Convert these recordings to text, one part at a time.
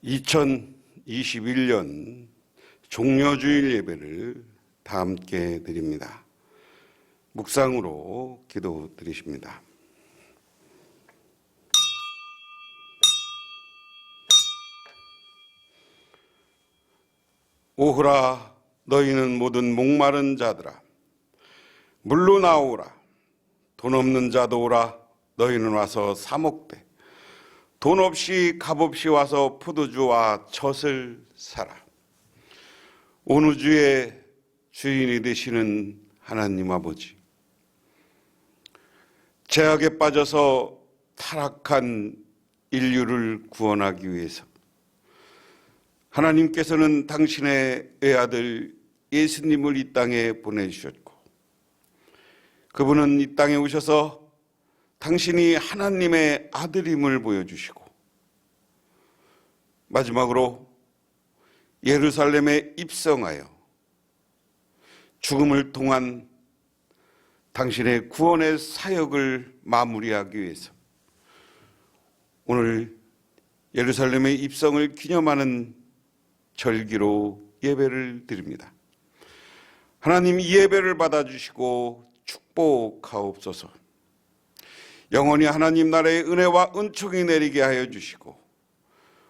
2021년 종려주일 예배를 다 함께 드립니다. 묵상으로 기도드리십니다. 오호라 너희는 모든 목마른 자들아 물로 나오라. 돈 없는 자도 오라. 너희는 와서 사 먹되 돈 없이 값 없이 와서 포도주와 젖을 사라. 온 우주의 주인이 되시는 하나님 아버지, 죄악에 빠져서 타락한 인류를 구원하기 위해서 하나님께서는 당신의 외아들 예수님을 이 땅에 보내주셨고, 그분은 이 땅에 오셔서 당신이 하나님의 아들임을 보여주시고, 마지막으로 예루살렘에 입성하여 죽음을 통한 당신의 구원의 사역을 마무리하기 위해서 오늘 예루살렘의 입성을 기념하는 절기로 예배를 드립니다. 하나님, 이 예배를 받아주시고 축복하옵소서. 영원히 하나님 나라의 은혜와 은총이 내리게 하여 주시고,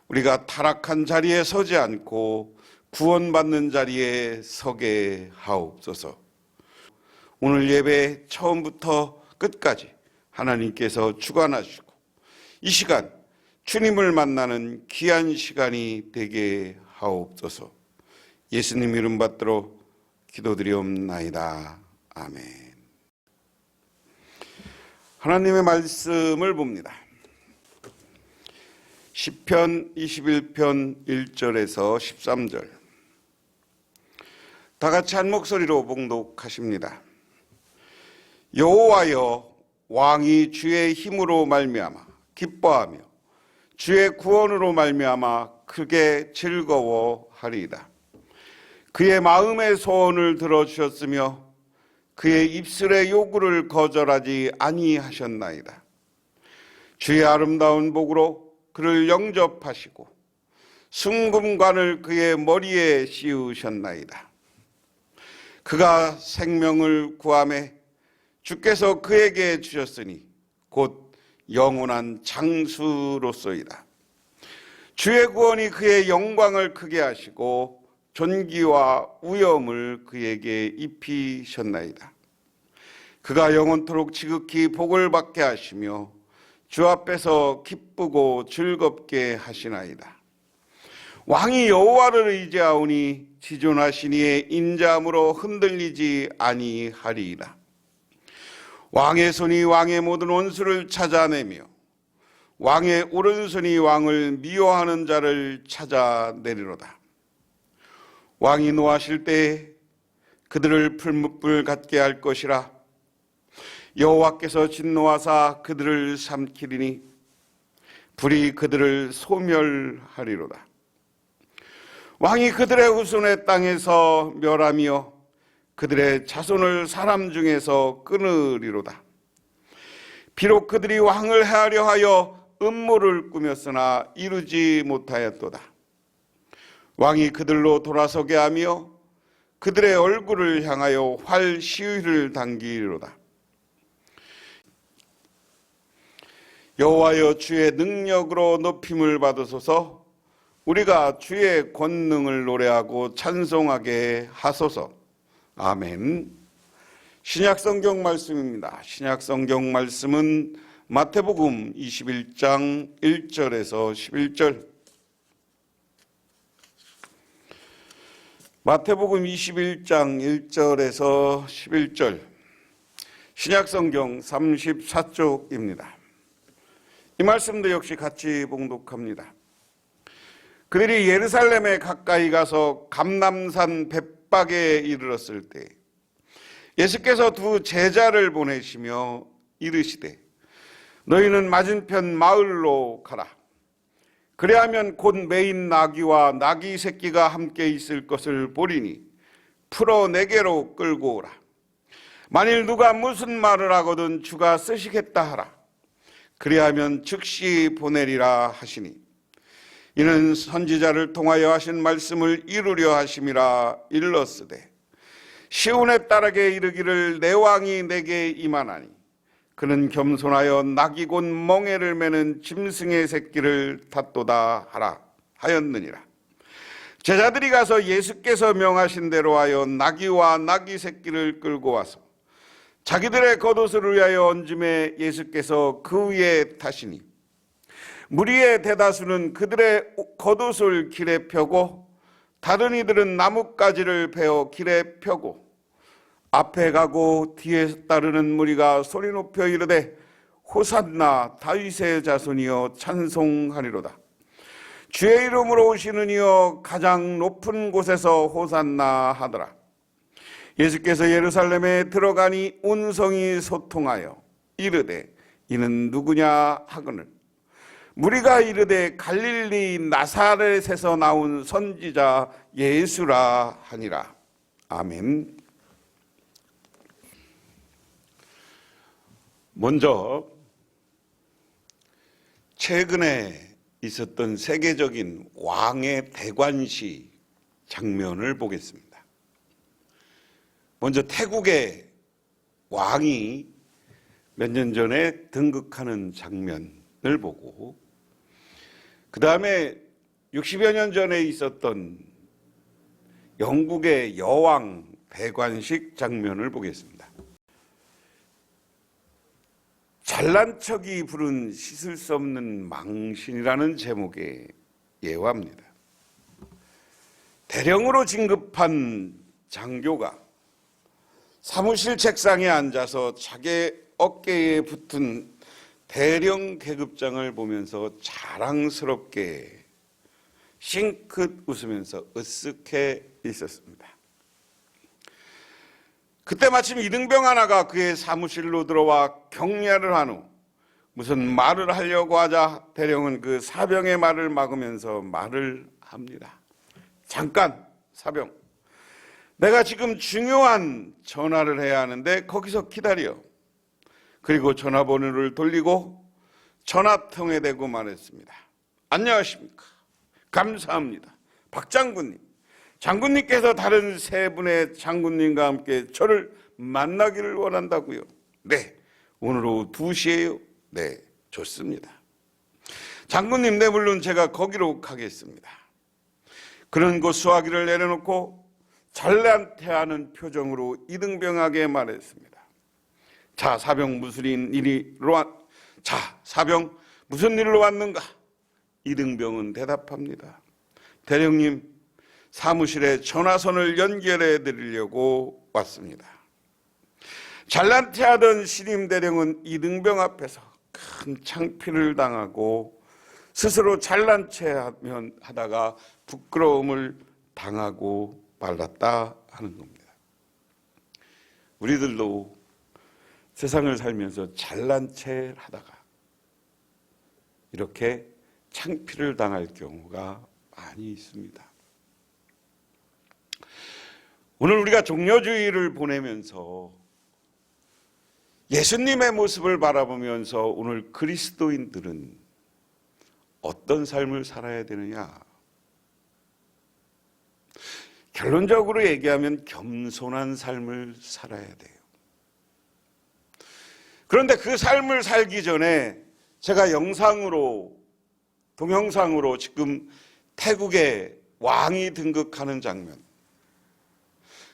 우리가 타락한 자리에 서지 않고 구원받는 자리에 서게 하옵소서. 오늘 예배 처음부터 끝까지 하나님께서 주관하시고 이 시간 주님을 만나는 귀한 시간이 되게 하옵소서. 예수님 이름 받들어 기도드리옵나이다. 아멘. 하나님의 말씀을 봅니다. 시편 21편 1절에서 13절. 다 같이 한 목소리로 봉독하십니다. 여호와여, 왕이 주의 힘으로 말미암아 기뻐하며 주의 구원으로 말미암아 크게 즐거워하리이다. 그의 마음의 소원을 들어주셨으며 그의 입술의 요구를 거절하지 아니하셨나이다. 주의 아름다운 복으로 그를 영접하시고 순금관을 그의 머리에 씌우셨나이다. 그가 생명을 구하매 주께서 그에게 주셨으니 곧 영원한 장수로소이다. 주의 구원이 그의 영광을 크게 하시고 존귀와 위엄을 그에게 입히셨나이다. 그가 영원토록 지극히 복을 받게 하시며 주 앞에서 기쁘고 즐겁게 하시나이다. 왕이 여호와를 의지하오니 지존하신 이의 인자함으로 흔들리지 아니하리이다. 왕의 손이 왕의 모든 원수를 찾아내며 왕의 오른손이 왕을 미워하는 자를 찾아내리로다. 왕이 노하실 때 그들을 풀무불 같게 할 것이라. 여호와께서 진노하사 그들을 삼키리니 불이 그들을 소멸하리로다. 왕이 그들의 후손의 땅에서 멸하며 그들의 자손을 사람 중에서 끊으리로다. 비록 그들이 왕을 해하려 하여 음모를 꾸몄으나 이루지 못하였도다. 왕이 그들로 돌아서게 하며 그들의 얼굴을 향하여 활 시위를 당기리로다. 여호와여, 주의 능력으로 높임을 받으소서. 우리가 주의 권능을 노래하고 찬송하게 하소서. 아멘. 신약성경 말씀입니다. 신약성경 말씀은 마태복음 21장 1절에서 11절. 마태복음 21장 1절에서 11절. 신약성경 34쪽입니다. 이 말씀도 역시 같이 봉독합니다. 그들이 예루살렘에 가까이 가서 감람산 벳박에 이르렀을 때 예수께서 두 제자를 보내시며 이르시되 너희는 맞은편 마을로 가라. 그리하면 곧 매인 나귀와 나귀 새끼가 함께 있을 것을 보리니 풀어 내게로 끌고 오라. 만일 누가 무슨 말을 하거든 주가 쓰시겠다 하라. 그리하면 즉시 보내리라 하시니 이는 선지자를 통하여 하신 말씀을 이루려 하심이라 일렀으되 시온의 딸에게 이르기를 내 왕이 내게 임하나니 그는 겸손하여 낙이 곧 멍에를 매는 짐승의 새끼를 탔도다 하라 하였느니라. 제자들이 가서 예수께서 명하신 대로 하여 나귀와 나귀 새끼를 끌고 와서 자기들의 겉옷을 위하여 얹음에 예수께서 그 위에 타시니 무리의 대다수는 그들의 겉옷을 길에 펴고 다른 이들은 나뭇가지를 베어 길에 펴고 앞에 가고 뒤에 따르는 무리가 소리 높여 이르되 호산나 다윗의 자손이여 찬송하리로다. 주의 이름으로 오시는 이여 가장 높은 곳에서 호산나 하더라. 예수께서 예루살렘에 들어가니 온성이 소통하여 이르되 이는 누구냐 하거늘 무리가 이르되 갈릴리 나사렛에서 나온 선지자 예수라 하니라. 아멘. 먼저 최근에 있었던 세계적인 왕의 대관식 장면을 보겠습니다. 먼저 태국의 왕이 몇 년 전에 등극하는 장면을 보고 그 다음에 60여 년 전에 있었던 영국의 여왕 대관식 장면을 보겠습니다. 잘난 척이 부른 씻을 수 없는 망신이라는 제목의 예화입니다. 대령으로 진급한 장교가 사무실 책상에 앉아서 자기 어깨에 붙은 대령 계급장을 보면서 자랑스럽게 싱긋 웃으면서 으쓱해 있었습니다. 그때 마침 이등병 하나가 그의 사무실로 들어와 격려를 한 후 무슨 말을 하려고 하자 대령은 그 사병의 말을 막으면서 말을 합니다. 잠깐 사병, 내가 지금 중요한 전화를 해야 하는데 거기서 기다려. 그리고 전화번호를 돌리고 전화통에 대고 말했습니다. 안녕하십니까. 감사합니다. 박 장군님. 장군님께서 다른 세 분의 장군님과 함께 저를 만나기를 원한다고요. 네, 오늘 오후 2시에요. 네, 좋습니다. 장군님, 네, 물론 제가 거기로 가겠습니다. 그는 그 수화기를 내려놓고 잘난태하는 표정으로 이등병에게 말했습니다. 자, 사병 무슨 일로 왔는가? 이등병은 대답합니다. 대령님, 사무실에 전화선을 연결해 드리려고 왔습니다. 잘난태하던 신임 대령은 이등병 앞에서 큰 창피를 당하고 스스로 잘난 체하다가 부끄러움을 당하고 말았다 하는 겁니다. 우리들도 세상을 살면서 잘난 체를 하다가 이렇게 창피를 당할 경우가 많이 있습니다. 오늘 우리가 종려주의를 보내면서 예수님의 모습을 바라보면서 오늘 그리스도인들은 어떤 삶을 살아야 되느냐? 결론적으로 얘기하면 겸손한 삶을 살아야 돼요. 그런데 그 삶을 살기 전에 제가 동영상으로 지금 태국의 왕이 등극하는 장면,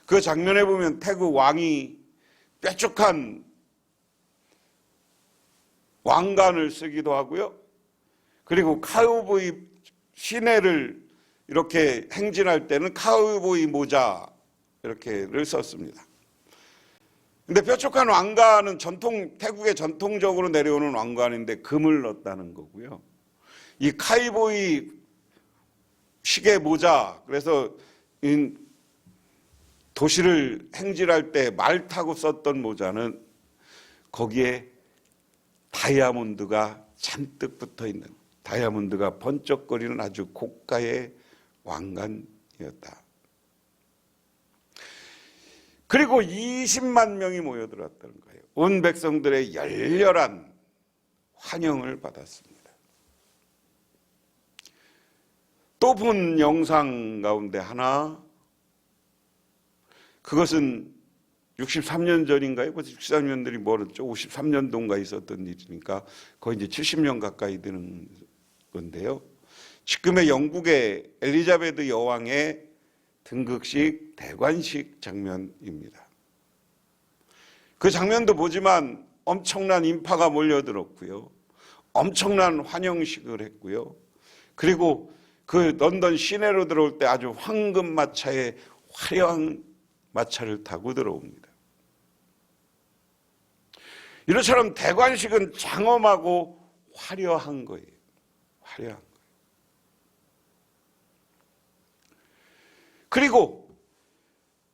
그 장면에 보면 태국 왕이 뾰족한 왕관을 쓰기도 하고요. 그리고 카우보이 시내를 이렇게 행진할 때는 카우보이 모자 이렇게를 썼습니다. 근데 뾰족한 왕관은 태국의 전통적으로 내려오는 왕관인데 금을 넣었다는 거고요. 이 카우보이 시계 모자, 그래서 도시를 행진할 때 말 타고 썼던 모자는 거기에 다이아몬드가 잔뜩 붙어 있는, 다이아몬드가 번쩍거리는 아주 고가의 왕관이었다. 그리고 20만 명이 모여들었다는 거예요. 온 백성들의 열렬한 환영을 받았습니다. 또 본 영상 가운데 하나, 그것은 63년 전인가요? 벌써 63년들이 멀었죠. 53년도인가 있었던 일이니까 거의 이제 70년 가까이 되는 건데요. 지금의 영국의 엘리자베트 여왕의 등극식 대관식 장면입니다. 그 장면도 보지만 엄청난 인파가 몰려들었고요. 엄청난 환영식을 했고요. 그리고 그 런던 시내로 들어올 때 아주 황금 마차에 화려한 마차를 타고 들어옵니다. 이처럼 대관식은 장엄하고 화려한 거예요. 화려한 거예요. 그리고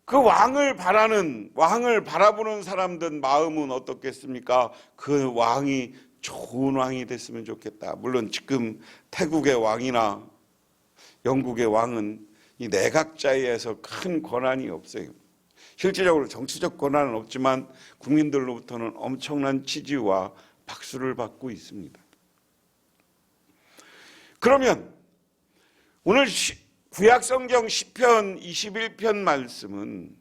그 왕을 바라보는 사람들 마음은 어떻겠습니까? 그 왕이 좋은 왕이 됐으면 좋겠다. 물론 지금 태국의 왕이나 영국의 왕은 이 내각자에서 큰 권한이 없어요. 실질적으로 정치적 권한은 없지만 국민들로부터는 엄청난 지지와 박수를 받고 있습니다. 그러면 오늘 구약성경 시편 21편 말씀은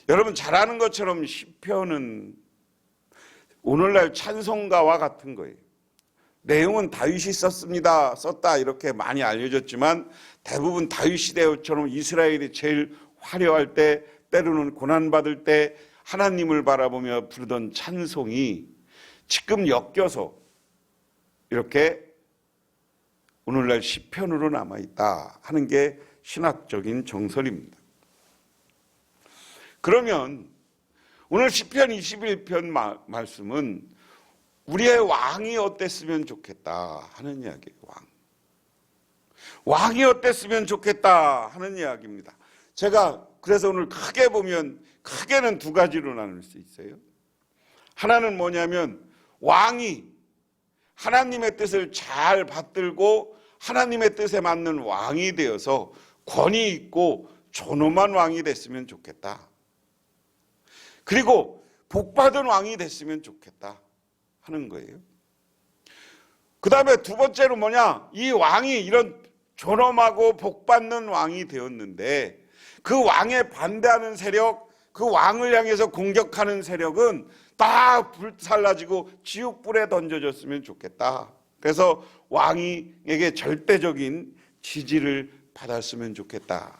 여러분 잘 아는 것처럼 시편은 오늘날 찬송가와 같은 거예요. 내용은 다윗이 썼다 이렇게 많이 알려졌지만 대부분 다윗 시대처럼 이스라엘이 제일 화려할 때, 때로는 고난받을 때 하나님을 바라보며 부르던 찬송이 지금 엮여서 이렇게 오늘날 시편으로 남아있다 하는 게 신학적인 정설입니다. 그러면 오늘 시편 21편 말씀은 우리의 왕이 어땠으면 좋겠다 하는 이야기예요. 왕이 어땠으면 좋겠다 하는 이야기입니다. 제가 그래서 오늘 크게 보면 크게는 두 가지로 나눌 수 있어요. 하나는 뭐냐면 왕이 하나님의 뜻을 잘 받들고 하나님의 뜻에 맞는 왕이 되어서 권위 있고 존엄한 왕이 됐으면 좋겠다. 그리고 복받은 왕이 됐으면 좋겠다 하는 거예요. 그 다음에 두 번째로 뭐냐? 이 왕이 이런 존엄하고 복받는 왕이 되었는데 그 왕에 반대하는 세력, 그 왕을 향해서 공격하는 세력은 다 불살라지고 지옥불에 던져졌으면 좋겠다. 그래서 왕에게 절대적인 지지를 받았으면 좋겠다.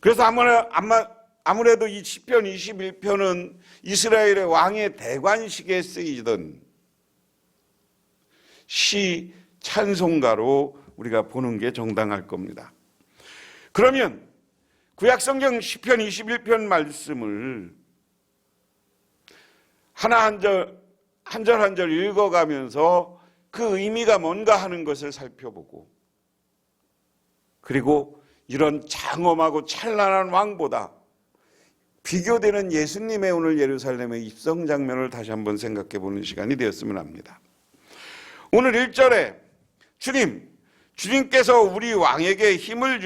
그래서 아무래도 이 시편 21편은 이스라엘의 왕의 대관식에 쓰이던 시 찬송가로 우리가 보는 게 정당할 겁니다. 그러면 구약성경 시편 21편 말씀을 하나 한 절 읽어가면서 그 의미가 뭔가 하는 것을 살펴보고, 그리고 이런 장엄하고 찬란한 왕보다 비교되는 예수님의 오늘 예루살렘의 입성 장면을 다시 한번 생각해 보는 시간이 되었으면 합니다. 오늘 1절에 주님께서 우리 왕에게 힘을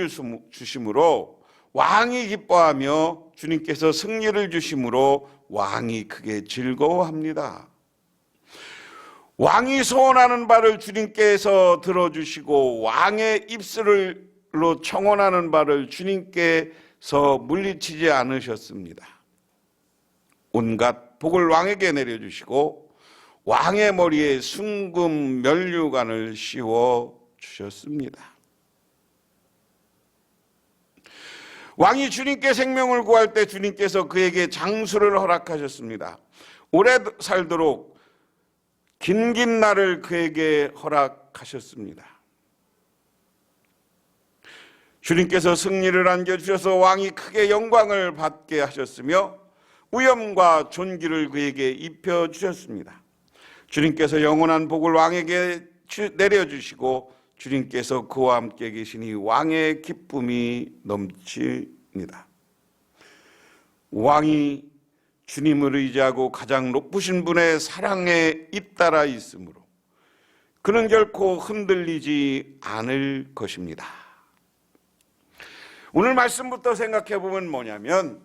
주심으로 왕이 기뻐하며 주님께서 승리를 주심으로 왕이 크게 즐거워합니다. 왕이 소원하는 바를 주님께서 들어주시고 왕의 입술로 청원하는 바를 주님께서 물리치지 않으셨습니다. 온갖 복을 왕에게 내려주시고 왕의 머리에 순금 면류관을 씌워 주셨습니다. 왕이 주님께 생명을 구할 때 주님께서 그에게 장수를 허락하셨습니다. 오래 살도록 긴 날을 그에게 허락하셨습니다. 주님께서 승리를 안겨주셔서 왕이 크게 영광을 받게 하셨으며 위엄과 존귀를 그에게 입혀주셨습니다. 주님께서 영원한 복을 왕에게 내려주시고 주님께서 그와 함께 계시니 왕의 기쁨이 넘칩니다. 왕이 주님을 의지하고 가장 높으신 분의 사랑에 잇따라 있으므로 그는 결코 흔들리지 않을 것입니다. 오늘 말씀부터 생각해 보면 뭐냐면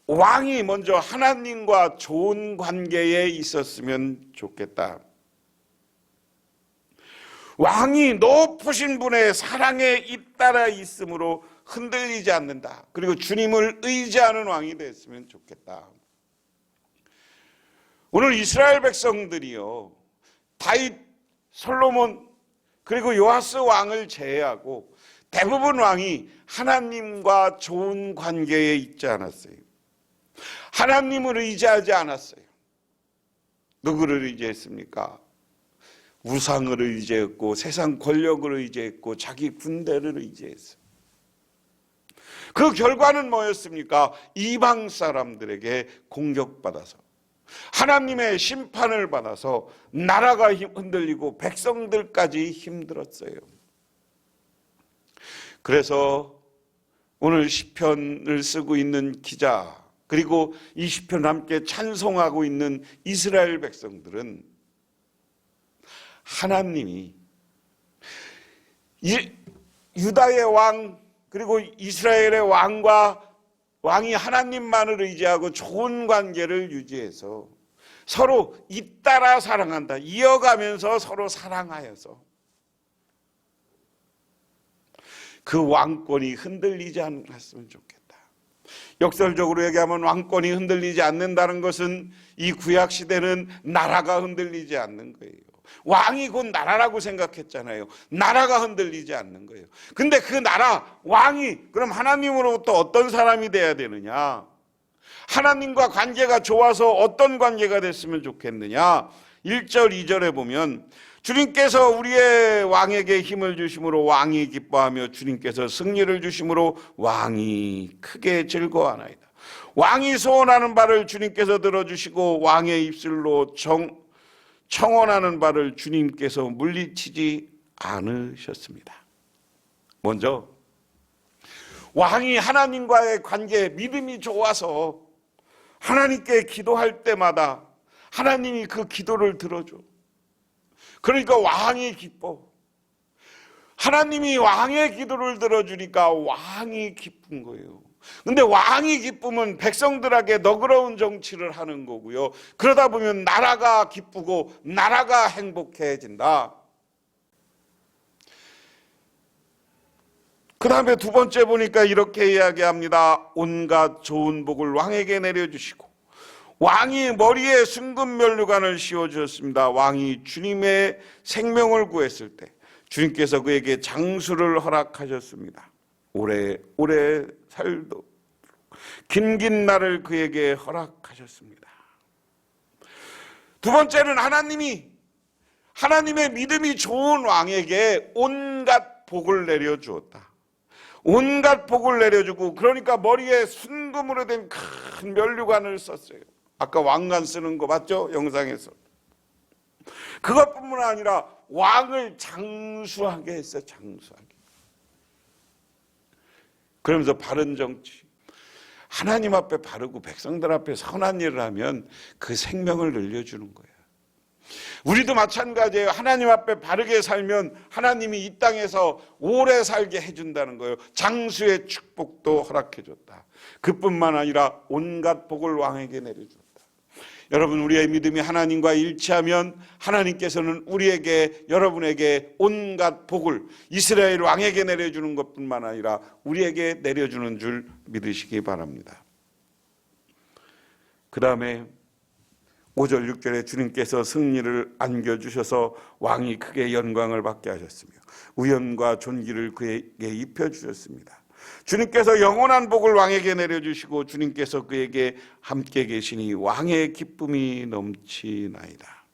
왕이 먼저 하나님과 좋은 관계에 있었으면 좋겠다. 왕이 높으신 분의 사랑에 잇따라 있으므로 흔들리지 않는다. 그리고 주님을 의지하는 왕이 됐으면 좋겠다. 오늘 이스라엘 백성들이요, 다윗, 솔로몬, 그리고 요아스 왕을 제외하고 대부분 왕이 하나님과 좋은 관계에 있지 않았어요. 하나님을 의지하지 않았어요. 누구를 의지했습니까? 우상을 의지했고, 세상 권력을 의지했고, 자기 군대를 의지했어요. 그 결과는 뭐였습니까? 이방 사람들에게 공격받아서, 하나님의 심판을 받아서 나라가 흔들리고 백성들까지 힘들었어요. 그래서 오늘 시편을 쓰고 있는 기자, 그리고 이 시편을 함께 찬송하고 있는 이스라엘 백성들은 하나님이 유다의 왕, 그리고 이스라엘의 왕이 하나님만을 의지하고 좋은 관계를 유지해서 서로 잇따라 사랑한다. 이어가면서 서로 사랑하여서 그 왕권이 흔들리지 않았으면 좋겠다. 역설적으로 얘기하면 왕권이 흔들리지 않는다는 것은 이 구약 시대는 나라가 흔들리지 않는 거예요. 왕이 곧 나라라고 생각했잖아요. 나라가 흔들리지 않는 거예요. 근데 그 나라, 왕이 그럼 하나님으로부터 어떤 사람이 돼야 되느냐? 하나님과 관계가 좋아서 어떤 관계가 됐으면 좋겠느냐? 1절, 2절에 보면 주님께서 우리의 왕에게 힘을 주심으로 왕이 기뻐하며 주님께서 승리를 주심으로 왕이 크게 즐거워하나이다. 왕이 소원하는 바를 주님께서 들어주시고 왕의 입술로 청원하는 바를 주님께서 물리치지 않으셨습니다. 먼저 왕이 하나님과의 관계, 믿음이 좋아서 하나님께 기도할 때마다 하나님이 그 기도를 들어줘. 그러니까 왕이 기뻐. 하나님이 왕의 기도를 들어주니까 왕이 기쁜 거예요. 근데 왕이 기쁘면 백성들에게 너그러운 정치를 하는 거고요. 그러다 보면 나라가 기쁘고 나라가 행복해진다. 그 다음에 두 번째 보니까 이렇게 이야기합니다. 온갖 좋은 복을 왕에게 내려주시고 왕이 머리에 순금면류관을 씌워주셨습니다. 왕이 주님의 생명을 구했을 때 주님께서 그에게 장수를 허락하셨습니다. 오래 살도 긴 날을 그에게 허락하셨습니다. 두 번째는 하나님의 믿음이 좋은 왕에게 온갖 복을 내려주었다. 온갖 복을 내려주고, 그러니까 머리에 순금으로 된 큰 면류관을 썼어요. 아까 왕관 쓰는 거 맞죠? 영상에서. 그것뿐만 아니라 왕을 장수하게 했어요. 장수하게. 그러면서 바른 정치, 하나님 앞에 바르고 백성들 앞에 선한 일을 하면 그 생명을 늘려주는 거예요. 우리도 마찬가지예요. 하나님 앞에 바르게 살면 하나님이 이 땅에서 오래 살게 해준다는 거예요. 장수의 축복도 허락해줬다. 그뿐만 아니라 온갖 복을 왕에게 내려줬다. 여러분, 우리의 믿음이 하나님과 일치하면 하나님께서는 여러분에게 온갖 복을 이스라엘 왕에게 내려주는 것뿐만 아니라 우리에게 내려주는 줄 믿으시기 바랍니다. 그 다음에 5절 6절에 주님께서 승리를 안겨주셔서 왕이 크게 영광을 받게 하셨으며 우연과 존귀를 그에게 입혀주셨습니다. 주님께서 영원한 복을 왕에게 내려주시고 주님께서 그에게 함께 계시니 왕의 기쁨이 넘치나이다.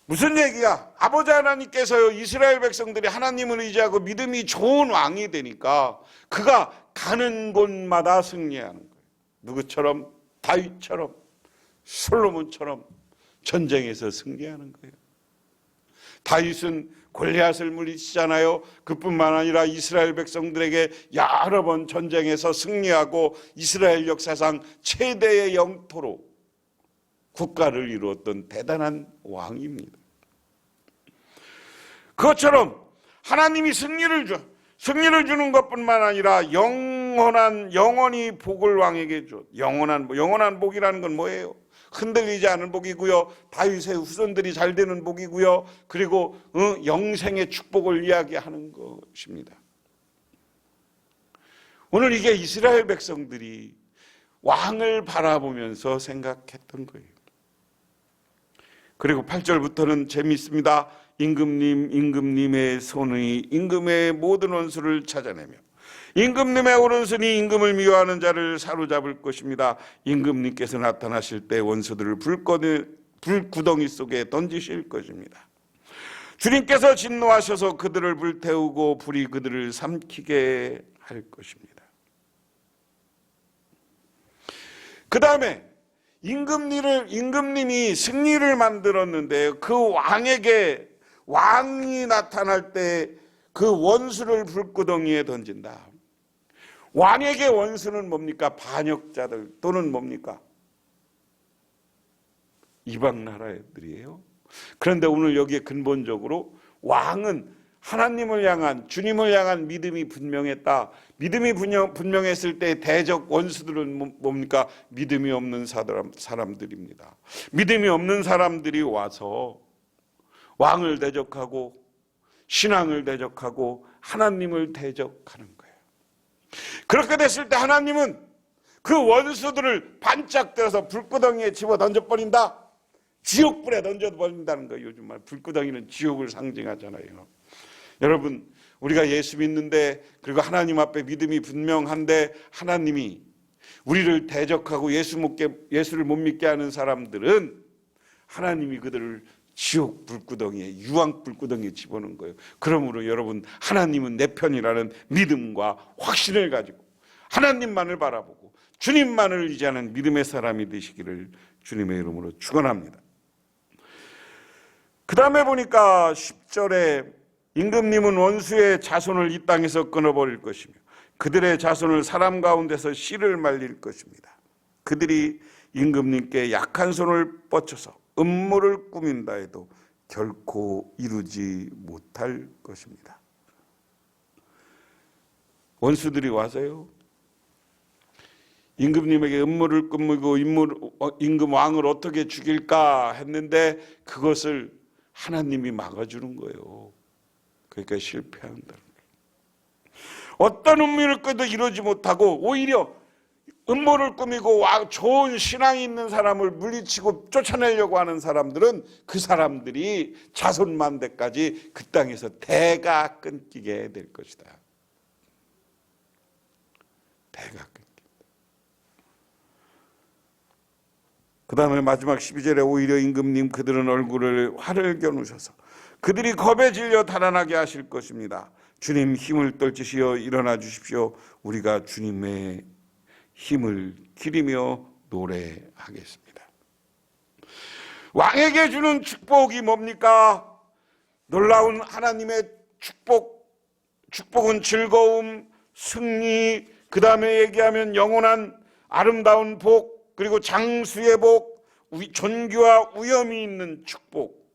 무슨 얘기야? 아버지 하나님께서요, 이스라엘 백성들이 하나님을 의지하고 믿음이 좋은 왕이 되니까 그가 가는 곳마다 승리하는 거예요. 누구처럼? 다윗처럼, 솔로몬처럼 전쟁에서 승리하는 거예요. 다윗은 골리앗을 물리치잖아요. 그뿐만 아니라 이스라엘 백성들에게 여러 번 전쟁에서 승리하고 이스라엘 역사상 최대의 영토로 국가를 이루었던 대단한 왕입니다. 그것처럼 하나님이 승리를 주는 것뿐만 아니라 영원히 복을 왕에게 줘. 영원한 복이라는 건 뭐예요? 흔들리지 않은 복이고요. 다윗의 후손들이 잘 되는 복이고요. 그리고 영생의 축복을 이야기하는 것입니다. 오늘 이게 이스라엘 백성들이 왕을 바라보면서 생각했던 거예요. 그리고 8절부터는 재미있습니다. 임금님의 손이 임금의 모든 원수를 찾아내며 임금님의 오른손이 임금을 미워하는 자를 사로잡을 것입니다. 임금님께서 나타나실 때 원수들을 불구덩이 속에 던지실 것입니다. 주님께서 진노하셔서 그들을 불태우고 불이 그들을 삼키게 할 것입니다. 그 다음에 임금님이 승리를 만들었는데 그 왕이 나타날 때 그 원수를 불구덩이에 던진다. 왕에게 원수는 뭡니까? 반역자들 또는 뭡니까? 이방 나라들이에요. 그런데 오늘 여기에 근본적으로 왕은 하나님을 향한, 주님을 향한 믿음이 분명했다. 믿음이 분명했을 때 대적 원수들은 뭡니까? 믿음이 없는 사람들입니다. 믿음이 없는 사람들이 와서 왕을 대적하고 신앙을 대적하고 하나님을 대적하는 거예요. 그렇게 됐을 때 하나님은 그 원수들을 반짝 들어서 불구덩이에 집어 던져버린다. 지옥불에 던져버린다는 거예요. 요즘 말 불구덩이는 지옥을 상징하잖아요. 여러분, 우리가 예수 믿는데 그리고 하나님 앞에 믿음이 분명한데 하나님이 우리를 대적하고 예수를 못 믿게 하는 사람들은 하나님이 그들을 지옥 불구덩이에, 유황 불구덩이에 집어넣은 거예요. 그러므로 여러분, 하나님은 내 편이라는 믿음과 확신을 가지고 하나님만을 바라보고 주님만을 의지하는 믿음의 사람이 되시기를 주님의 이름으로 축원합니다. 그 다음에 보니까 10절에 임금님은 원수의 자손을 이 땅에서 끊어버릴 것이며 그들의 자손을 사람 가운데서 씨를 말릴 것입니다. 그들이 임금님께 약한 손을 뻗쳐서 음모를 꾸민다 해도 결코 이루지 못할 것입니다. 원수들이 와서요, 임금님에게 음모를 꾸미고 임금 왕을 어떻게 죽일까 했는데 그것을 하나님이 막아주는 거예요. 그러니까 실패한다는 거예요. 어떤 음모를 꿔도 이루지 못하고 오히려 음모를 꾸미고 좋은 신앙이 있는 사람을 물리치고 쫓아내려고 하는 사람들은 그 사람들이 자손만대까지 그 땅에서 대가 끊기게 될 것이다. 대가 끊긴다. 그 다음에 마지막 12절에 오히려 임금님 그들은 얼굴을 화를 겨누셔서 그들이 겁에 질려 달아나게 하실 것입니다. 주님 힘을 떨치시어 일어나 주십시오. 우리가 주님의 힘을 기리며 노래하겠습니다. 왕에게 주는 축복이 뭡니까? 놀라운 하나님의 축복은 즐거움, 승리, 그 다음에 얘기하면 영원한 아름다운 복, 그리고 장수의 복, 존귀와 위엄이 있는 축복,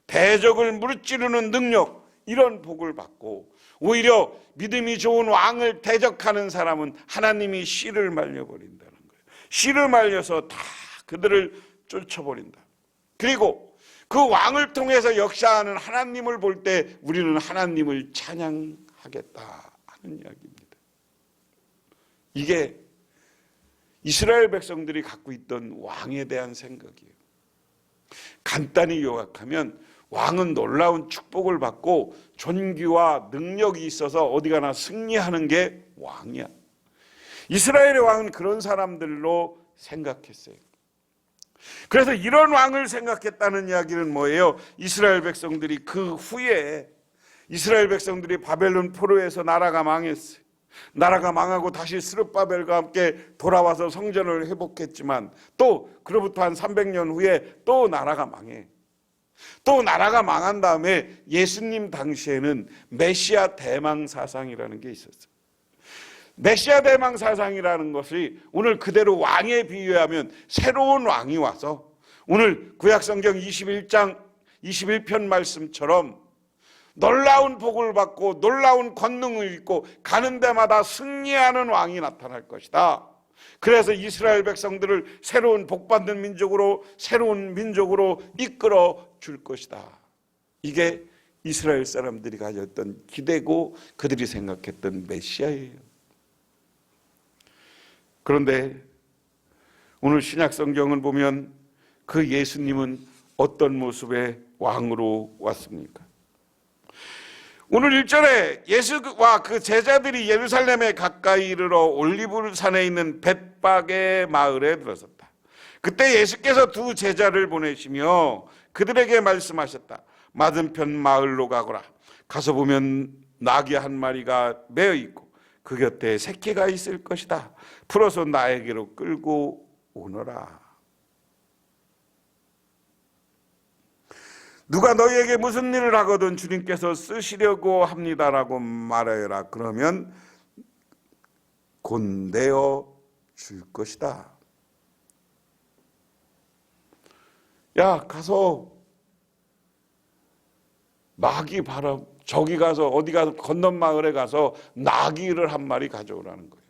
대적을 무찌르는 능력, 이런 복을 받고 오히려 믿음이 좋은 왕을 대적하는 사람은 하나님이 씨를 말려버린다는 거예요. 씨를 말려서 다 그들을 쫓아버린다. 그리고 그 왕을 통해서 역사하는 하나님을 볼 때 우리는 하나님을 찬양하겠다 하는 이야기입니다. 이게 이스라엘 백성들이 갖고 있던 왕에 대한 생각이에요. 간단히 요약하면 왕은 놀라운 축복을 받고 존귀와 능력이 있어서 어디 가나 승리하는 게 왕이야. 이스라엘의 왕은 그런 사람들로 생각했어요. 그래서 이런 왕을 생각했다는 이야기는 뭐예요? 이스라엘 백성들이 그 후에 이스라엘 백성들이 바벨론 포로에서 나라가 망했어요. 나라가 망하고 다시 스룹바벨과 함께 돌아와서 성전을 회복했지만 또 그로부터 한 300년 후에 또 나라가 망해. 또 나라가 망한 다음에 예수님 당시에는 메시아 대망 사상이라는 게 있었어요. 메시아 대망 사상이라는 것이 오늘 그대로 왕에 비유하면 새로운 왕이 와서 오늘 구약성경 21장 21편 말씀처럼 놀라운 복을 받고 놀라운 권능을 입고 가는 데마다 승리하는 왕이 나타날 것이다. 그래서 이스라엘 백성들을 새로운 복받는 민족으로, 새로운 민족으로 이끌어 줄 것이다. 이게 이스라엘 사람들이 가졌던 기대고 그들이 생각했던 메시아예요. 그런데 오늘 신약 성경을 보면 그 예수님은 어떤 모습의 왕으로 왔습니까? 오늘 1절에 예수와 그 제자들이 예루살렘에 가까이 이르러 올리브산에 있는 벳박의 마을에 들어섰다. 그때 예수께서 두 제자를 보내시며 그들에게 말씀하셨다. 맞은편 마을로 가거라. 가서 보면 나귀 한 마리가 매어 있고 그 곁에 새끼가 있을 것이다. 풀어서 나에게로 끌고 오너라. 누가 너희에게 무슨 일을 하거든 주님께서 쓰시려고 합니다라고 말하여라. 그러면 곧 내어 줄 것이다. 야, 가서 나귀 봐라. 저기 가서 어디 가서 건넌 마을에 가서 나귀를 한 마리 가져오라는 거예요.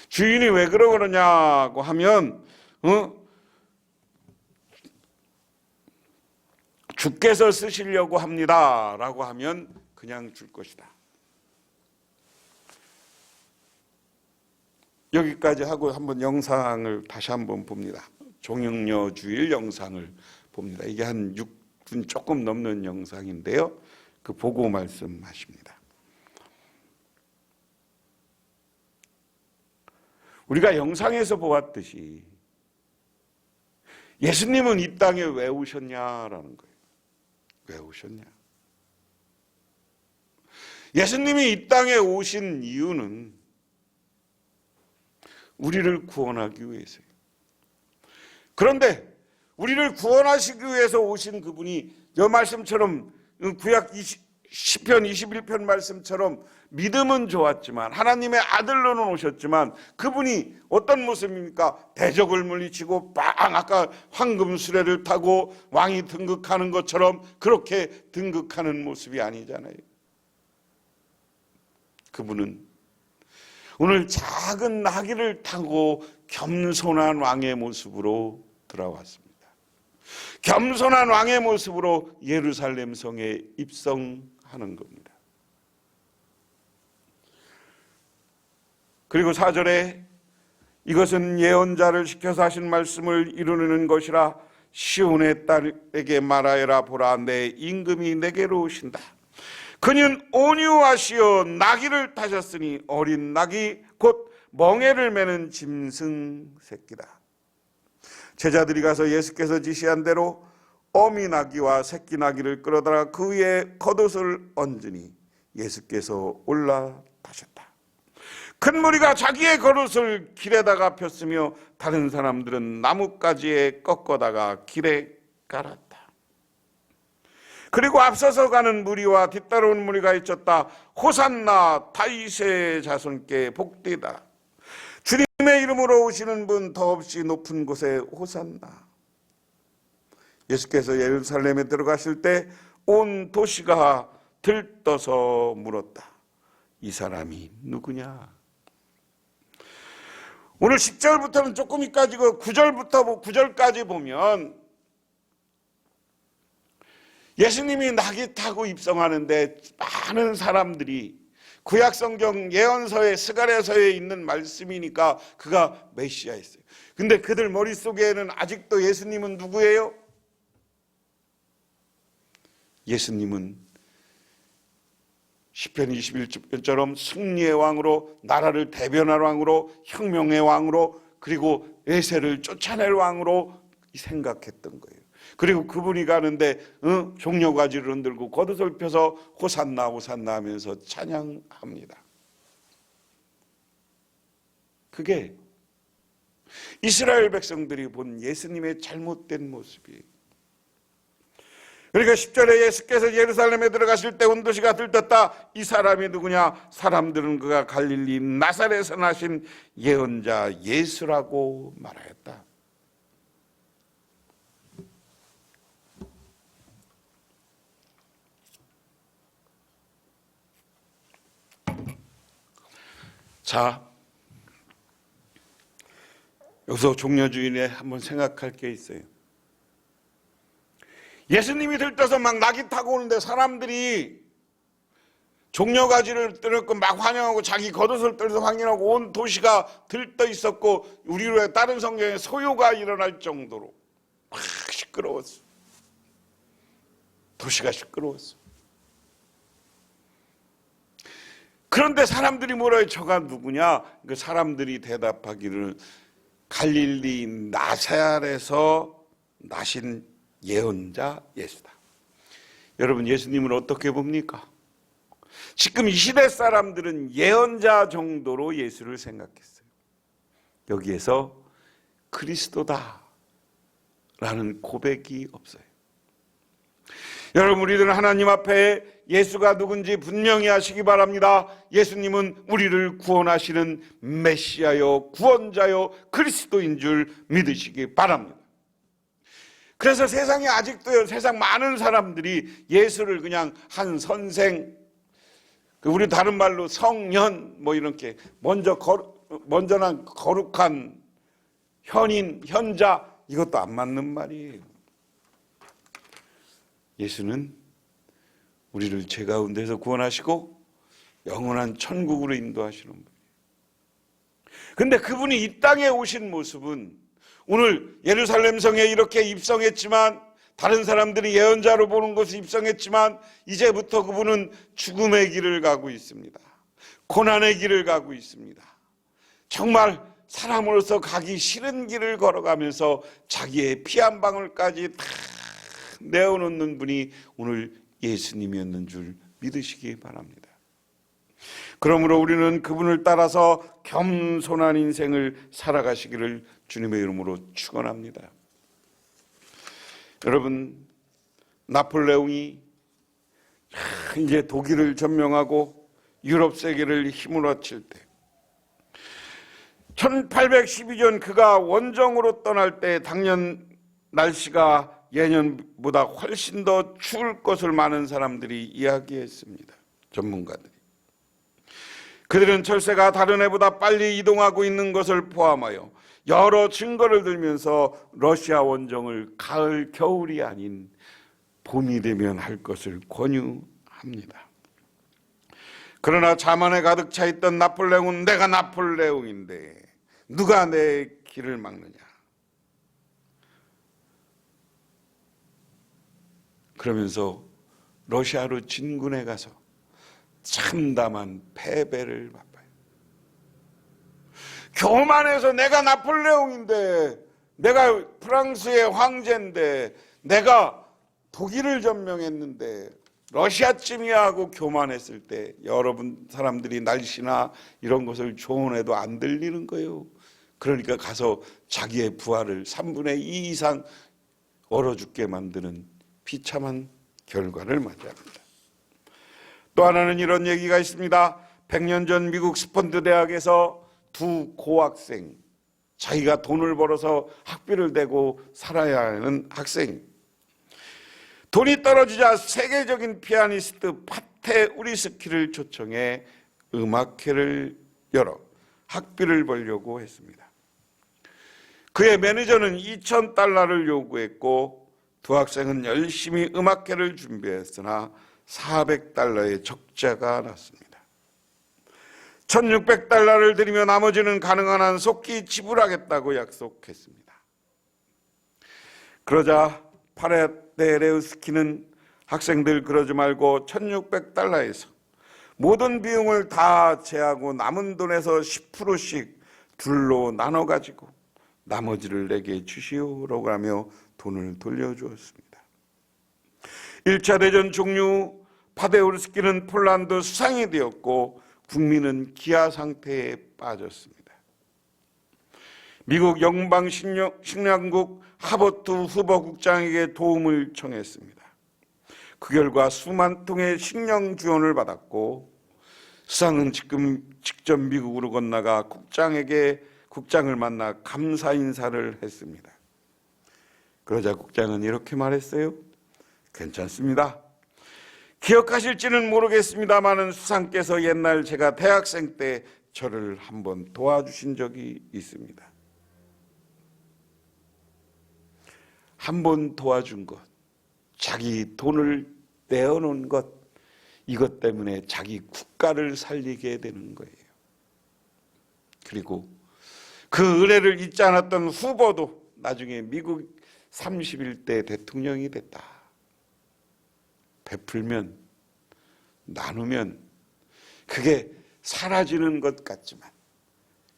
주인이 왜 그러냐고 하면 주께서 쓰시려고 합니다 라고 하면 그냥 줄 것이다. 여기까지 하고 한번 영상을 다시 한번 봅니다. 종영여 주일 영상을 봅니다. 이게 한 6분 조금 넘는 영상인데요. 그 보고 말씀하십니다. 우리가 영상에서 보았듯이 예수님은 이 땅에 왜 오셨냐라는 거예요. 왜 오셨냐? 예수님이 이 땅에 오신 이유는 우리를 구원하기 위해서예요. 그런데 우리를 구원하시기 위해서 오신 그분이 이 말씀처럼 구약 시편 21편 말씀처럼 믿음은 좋았지만 하나님의 아들로는 오셨지만 그분이 어떤 모습입니까? 대적을 물리치고 아까 황금 수레를 타고 왕이 등극하는 것처럼 그렇게 등극하는 모습이 아니잖아요. 그분은 오늘 작은 나귀를 타고 겸손한 왕의 모습으로 들어왔습니다. 겸손한 왕의 모습으로 예루살렘 성에 입성하는 겁니다. 그리고 4절에 이것은 예언자를 시켜서 하신 말씀을 이루는 것이라 시온의 딸에게 말하여라. 보라, 내 임금이 내게로 오신다. 그는 온유하시어 나귀를 타셨으니 어린 나귀 곧 멍에를 매는 짐승 새끼다. 제자들이 가서 예수께서 지시한 대로 어미 나귀와 새끼 나귀를 끌어다가 그 위에 겉옷을 얹으니 예수께서 올라타셨다. 큰 무리가 자기의 겉옷을 길에다가 폈으며 다른 사람들은 나뭇가지에 꺾어다가 길에 깔았다. 그리고 앞서서 가는 무리와 뒤따르는 무리가 있었다. 호산나 다윗의 자손께 복되다. 주님의 이름으로 오시는 분 더없이 높은 곳에 호산나. 예수께서 예루살렘에 들어가실 때 온 도시가 들떠서 물었다. 이 사람이 누구냐? 오늘 10절부터는 조금 이까지고 9절까지 보면 예수님이 나귀 타고 입성하는데 많은 사람들이 구약성경 예언서에 스가랴서에 있는 말씀이니까 그가 메시아였어요. 근데 그들 머릿속에는 아직도 예수님은 누구예요? 예수님은 시편 21절처럼 승리의 왕으로, 나라를 대변할 왕으로, 혁명의 왕으로, 그리고 외세를 쫓아낼 왕으로 생각했던 거예요. 그리고 그분이 가는데 종려가지를 흔들고 겉옷을 펴서 호산나 호산나 하면서 찬양합니다. 그게 이스라엘 백성들이 본 예수님의 잘못된 모습이에요. 그러니까 10절에 예수께서 예루살렘에 들어가실 때 온 도시가 들떴다. 이 사람이 누구냐? 사람들은 그가 갈릴리 나사렛에서 나신 예언자 예수라고 말하였다. 자, 여기서 종려주일에 한번 생각할 게 있어요. 예수님이 들떠서 막 낙이 타고 오는데 사람들이 종려가지를 들었고 막 환영하고 자기 겉옷을 떨어서 환영하고 온 도시가 들떠 있었고 우리로 다른 성경에 소요가 일어날 정도로 막 시끄러웠어. 도시가 시끄러웠어. 그런데 사람들이 뭐라 해요? 저가 누구냐? 그 사람들이 대답하기를 갈릴리 나사렛에서 나신 예언자 예수다. 여러분, 예수님을 어떻게 봅니까? 지금 이 시대 사람들은 예언자 정도로 예수를 생각했어요. 여기에서 그리스도다 라는 고백이 없어요. 여러분, 우리들은 하나님 앞에 예수가 누군지 분명히 하시기 바랍니다. 예수님은 우리를 구원하시는 메시아요, 구원자요, 그리스도인 줄 믿으시기 바랍니다. 그래서 세상에 아직도요, 세상 많은 사람들이 예수를 그냥 한 선생, 우리 다른 말로 성현, 뭐 이렇게 먼저난 거룩한 현인, 현자, 이것도 안 맞는 말이에요. 예수는 우리를 죄 가운데서 구원하시고 영원한 천국으로 인도하시는 분이에요. 근데 그분이 이 땅에 오신 모습은 오늘 예루살렘 성에 이렇게 입성했지만 다른 사람들이 예언자로 보는 것을 입성했지만 이제부터 그분은 죽음의 길을 가고 있습니다. 고난의 길을 가고 있습니다. 정말 사람으로서 가기 싫은 길을 걸어가면서 자기의 피 한 방울까지 다 내어놓는 분이 오늘 예수님이었는 줄 믿으시기 바랍니다. 그러므로 우리는 그분을 따라서 겸손한 인생을 살아가시기를 주님의 이름으로 축원합니다. 여러분, 나폴레옹이 이제 독일을 점령하고 유럽 세계를 힘으로 칠 때 1812년 그가 원정으로 떠날 때 당년 날씨가 예년보다 훨씬 더 추울 것을 많은 사람들이 이야기했습니다. 전문가들이. 그들은 철새가 다른 해보다 빨리 이동하고 있는 것을 포함하여 여러 증거를 들면서 러시아 원정을 가을, 겨울이 아닌 봄이 되면 할 것을 권유합니다. 그러나 자만에 가득 차 있던 나폴레옹은 내가 나폴레옹인데 누가 내 길을 막느냐. 그러면서 러시아로 진군해 가서 참담한 패배를 맛봐요. 교만해서 내가 나폴레옹인데, 내가 프랑스의 황제인데, 내가 독일을 점령했는데 러시아쯤이야 하고 교만했을 때 여러분 사람들이 날씨나 이런 것을 조언해도 안 들리는 거예요. 그러니까 가서 자기의 부하를 3분의 2 이상 얼어 죽게 만드는 비참한 결과를 맞이합니다. 또 하나는 이런 얘기가 있습니다. 100년 전 미국 스펀드 대학에서 두 고학생, 자기가 돈을 벌어서 학비를 대고 살아야 하는 학생, 돈이 떨어지자 세계적인 피아니스트 파테 우리스키를 초청해 음악회를 열어 학비를 벌려고 했습니다. 그의 매니저는 $2,000를 요구했고 두 학생은 열심히 음악회를 준비했으나 $400의 적자가 났습니다. $1,600를 드리며 나머지는 가능한 한 속히 지불하겠다고 약속했습니다. 그러자 파테레우스키는 학생들 그러지 말고 $1,600에서 모든 비용을 다 제하고 남은 돈에서 10%씩 둘로 나눠 가지고 나머지를 내게 주시오라고 하며 돈을 돌려주었습니다. 1차 대전 종료, 파테레우스키는 폴란드 수상이 되었고 국민은 기아 상태에 빠졌습니다. 미국 영방식량국 하버트 후보 국장에게 도움을 청했습니다. 그 결과 수만 통의 식량 지원을 받았고 수상은 직접 미국으로 건너가 국장을 만나 감사 인사를 했습니다. 그러자 국장은 이렇게 말했어요. 괜찮습니다. 기억하실지는 모르겠습니다마는 수상께서 옛날 제가 대학생 때 저를 한번 도와주신 적이 있습니다. 한 번 도와준 것, 자기 돈을 내어놓은 것, 이것 때문에 자기 국가를 살리게 되는 거예요. 그리고 그 은혜를 잊지 않았던 후보도 나중에 미국 31대 대통령이 됐다. 베풀면, 나누면 그게 사라지는 것 같지만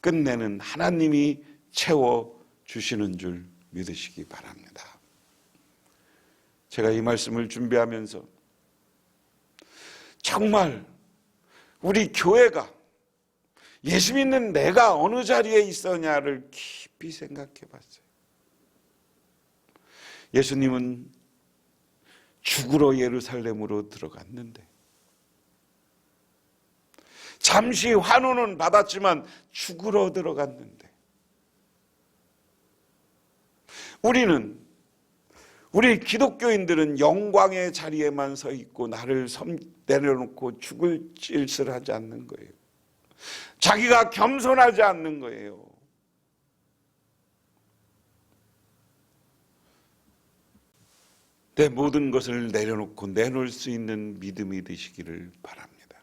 끝내는 하나님이 채워주시는 줄 믿으시기 바랍니다. 제가 이 말씀을 준비하면서 정말 우리 교회가 예수 믿는 내가 어느 자리에 있었냐를 깊이 생각해 봤어요. 예수님은 죽으러 예루살렘으로 들어갔는데 잠시 환호는 받았지만 죽으러 들어갔는데 우리 기독교인들은 영광의 자리에만 서 있고 나를 내려놓고 죽을 짓을 하지 않는 거예요. 자기가 겸손하지 않는 거예요. 내 모든 것을 내려놓고 내놓을 수 있는 믿음이 되시기를 바랍니다.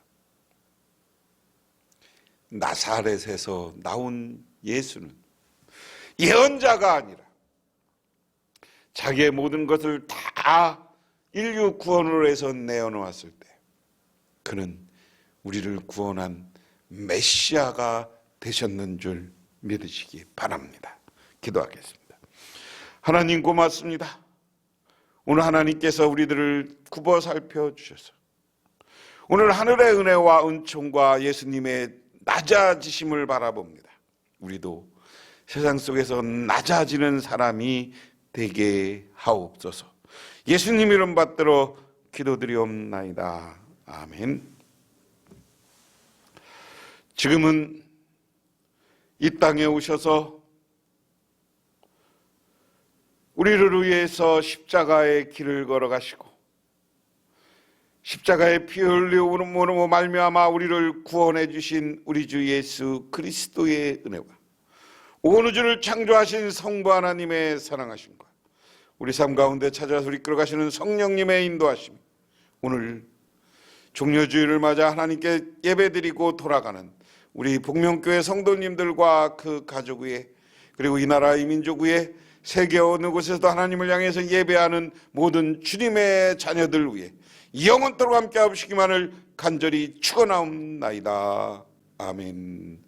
나사렛에서 나온 예수는 예언자가 아니라 자기의 모든 것을 다 인류 구원으로 해서 내어놓았을 때 그는 우리를 구원한 메시아가 되셨는 줄 믿으시기 바랍니다. 기도하겠습니다. 하나님 고맙습니다. 오늘 하나님께서 우리들을 굽어 살펴주셔서 오늘 하늘의 은혜와 은총과 예수님의 낮아지심을 바라봅니다. 우리도 세상 속에서 낮아지는 사람이 되게 하옵소서. 예수님 이름 받들어 기도드리옵나이다. 아멘. 지금은 이 땅에 오셔서 우리를 위해서 십자가의 길을 걸어가시고 십자가의 피 흘림으로 말미암아 우리를 구원해 주신 우리 주 예수 그리스도의 은혜와 온 우주를 창조하신 성부 하나님의 사랑하심과 우리 삶 가운데 찾아서 우리 끌어가시는 성령님의 인도하심, 오늘 종려주일을 맞아 하나님께 예배드리고 돌아가는 우리 복명교회 성도님들과 그 가족 위에 그리고 이 나라 이 민족 위에 세계 어느 곳에서도 하나님을 향해서 예배하는 모든 주님의 자녀들 위해 영원토록 함께 하시기만을 간절히 축원하옵나이다. 아멘.